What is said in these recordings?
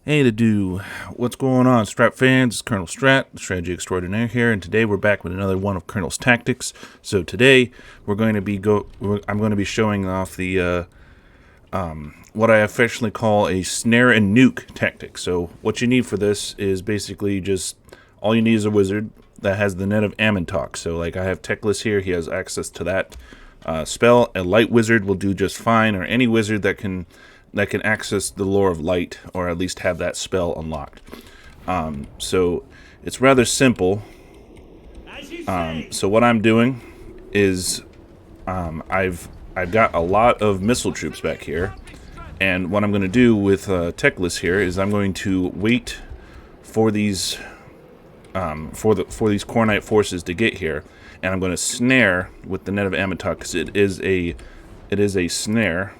Hey to do, what's going on, Strat fans? It's Colonel Strat, the strategy extraordinaire here, and today we're back with another one of Colonel's tactics. So today I'm going to be showing off the what I affectionately call a snare and nuke tactic. So what you need for this is basically just all you need is a wizard that has the net of Amantok. So like I have Teclis here, he has access to that spell. A light wizard will do just fine, or any wizard that can access the lore of light, or at least have that spell unlocked. So it's rather simple. So what I'm doing is I've got a lot of missile troops back here, and what I'm going to do with Teclis here is I'm going to wait for these for these Cornite forces to get here, and I'm going to snare with the net of Amatok because it is a snare.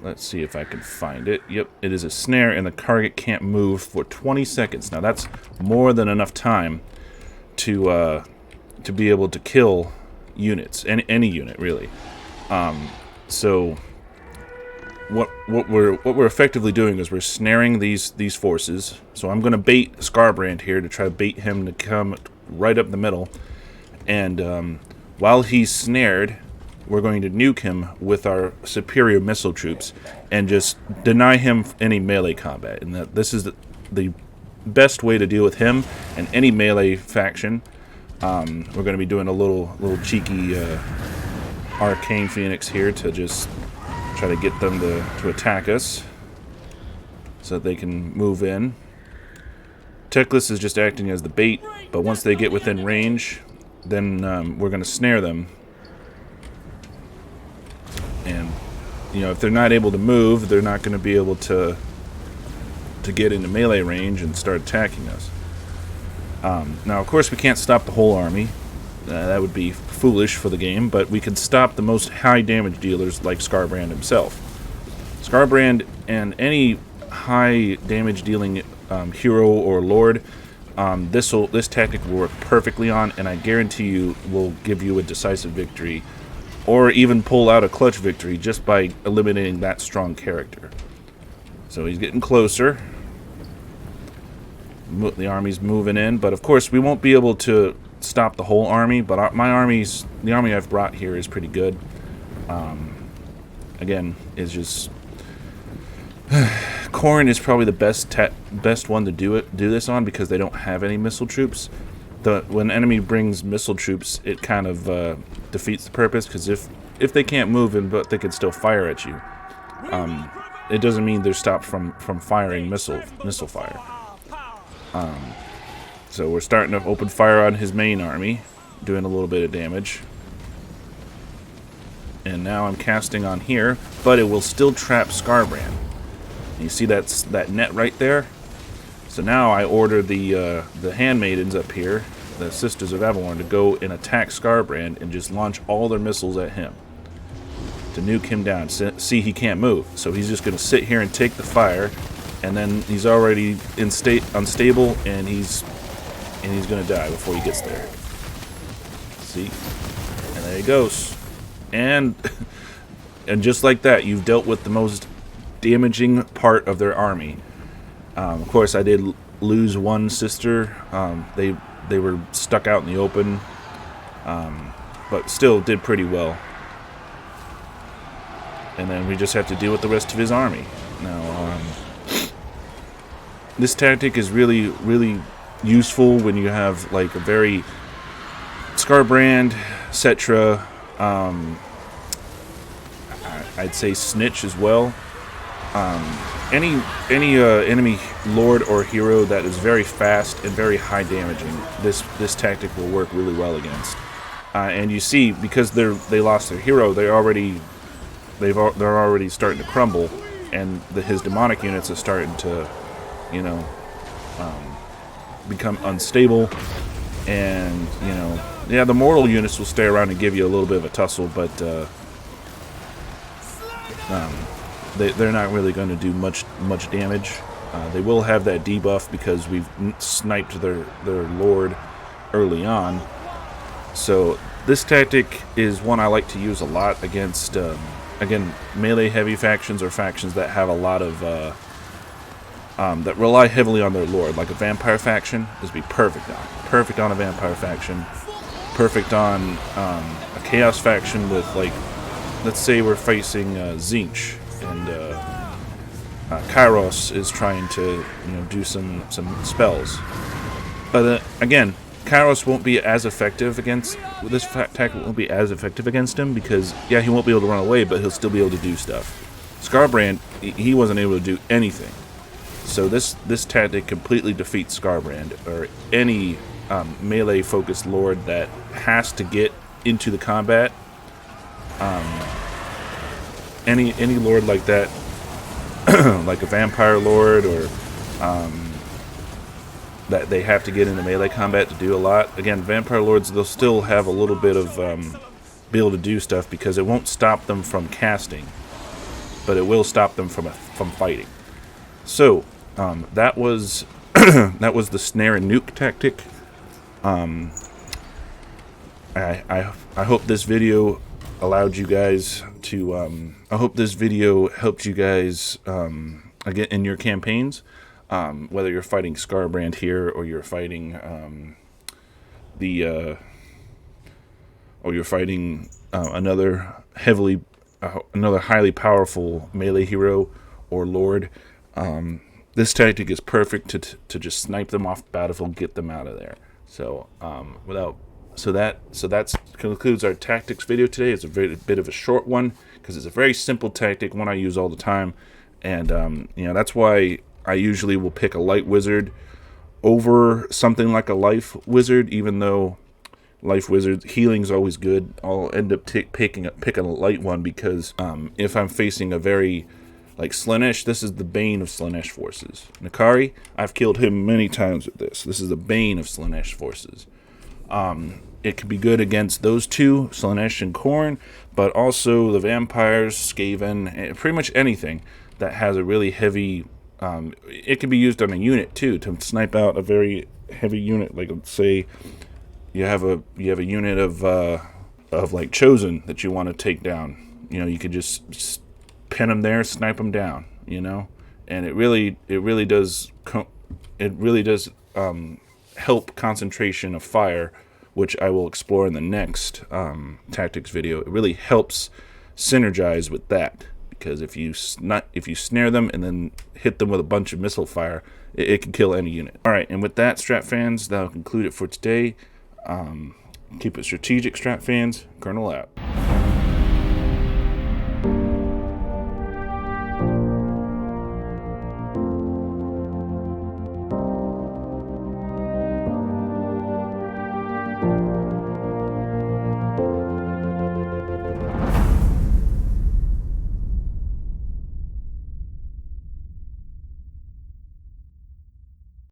Let's see if I can find it. Yep, it is a snare, and the target can't move for 20 seconds. Now that's more than enough time to be able to kill units, any unit really. So what we're effectively doing is we're snaring these forces. So I'm going to bait Scarbrand here to try to bait him to come right up the middle, and while he's snared, we're going to nuke him with our superior missile troops and just deny him any melee combat. And that this is the best way to deal with him and any melee faction. We're going to be doing a little cheeky Arcane Phoenix here to just try to get them to attack us so that they can move in. Teclis is just acting as the bait, but once they get within range, then we're going to snare them. And, you know, if they're not able to move, they're not going to be able to get into melee range and start attacking us. Now, of course, we can't stop the whole army. That would be foolish for the game, but we can stop the most high damage dealers like Scarbrand himself. Scarbrand and any high damage dealing hero or lord, this tactic will work perfectly on, and I guarantee you will give you a decisive victory, or even pull out a clutch victory just by eliminating that strong character. So he's getting closer. The army's moving in, but of course we won't be able to stop the whole army, but the army I've brought here is pretty good. Again, is just Khorne is probably the best one to do this on, because they don't have any missile troops. When enemy brings missile troops, it kind of defeats the purpose, because if they can't move but they can still fire at you, it doesn't mean they're stopped from firing missile fire. So we're starting to open fire on his main army, doing a little bit of damage. And now I'm casting on here, but it will still trap Scarbrand. And you see that net right there? So now I order the handmaidens up here, the Sisters of Avalorn, to go and attack Scarbrand and just launch all their missiles at him to nuke him down. See, he can't move, so he's just going to sit here and take the fire, and then he's already unstable, and he's going to die before he gets there. See, and there he goes, and just like that, you've dealt with the most damaging part of their army. Of course, I did lose one sister. They were stuck out in the open, but still did pretty well. And then we just have to deal with the rest of his army. Now, this tactic is really, really useful when you have like a very Scarbrand, Cetra, I'd say Snitch as well. Any enemy lord or hero that is very fast and very high damaging, this tactic will work really well against. And you see, because they lost their hero, they're already starting to crumble, and his demonic units are starting to, you know, become unstable. And you know, yeah, the mortal units will stay around and give you a little bit of a tussle, but they're not really going to do much damage. They will have that debuff because we've sniped their lord early on. So this tactic is one I like to use a lot against again, melee heavy factions, or factions that have a lot of that rely heavily on their lord, like a vampire faction. This would be perfect on. Perfect on a vampire faction. Perfect on a chaos faction with, like, let's say we're facing Zinch, and Kairos is trying to, do some spells. But again, Kairos won't be as effective against this tactic. Won't be as effective against him because, yeah, he won't be able to run away, but he'll still be able to do stuff. Scarbrand, he wasn't able to do anything. So this tactic completely defeats Scarbrand or any melee-focused lord that has to get into the combat. Any lord like that, like a vampire lord, or that they have to get into melee combat to do a lot. Again, vampire lords, they'll still have a little bit of be able to do stuff because it won't stop them from casting, but it will stop them from fighting. So that was that was the Snare Nuke tactic. I hope this video allowed you guys to. I hope this video helped you guys again in your campaigns. Whether you're fighting Scarbrand here, or you're fighting another highly powerful melee hero or lord, this tactic is perfect to just snipe them off the battlefield, get them out of there. So that concludes our tactics video today. It's a bit of a short one because it's a very simple tactic, one I use all the time, and that's why I usually will pick a light wizard over something like a life wizard, even though life wizard healing's always good. I'll end up picking a light one because if I'm facing a very like Slaanesh, this is the bane of Slaanesh forces. Nakari, I've killed him many times with this. This is the bane of Slaanesh forces. It could be good against those two, Slaanesh and Khorne, but also the vampires, Skaven, pretty much anything that has a really heavy. It can be used on a unit too to snipe out a very heavy unit. Like, let's say you have a unit of like Chosen that you want to take down. You could just pin them there, snipe them down. And it really does help concentration of fire, which I will explore in the next tactics video. It really helps synergize with that. Because if you snare them and then hit them with a bunch of missile fire, it can kill any unit. All right, and with that, Strat fans, that'll conclude it for today. Keep it strategic, Strat fans. Colonel out.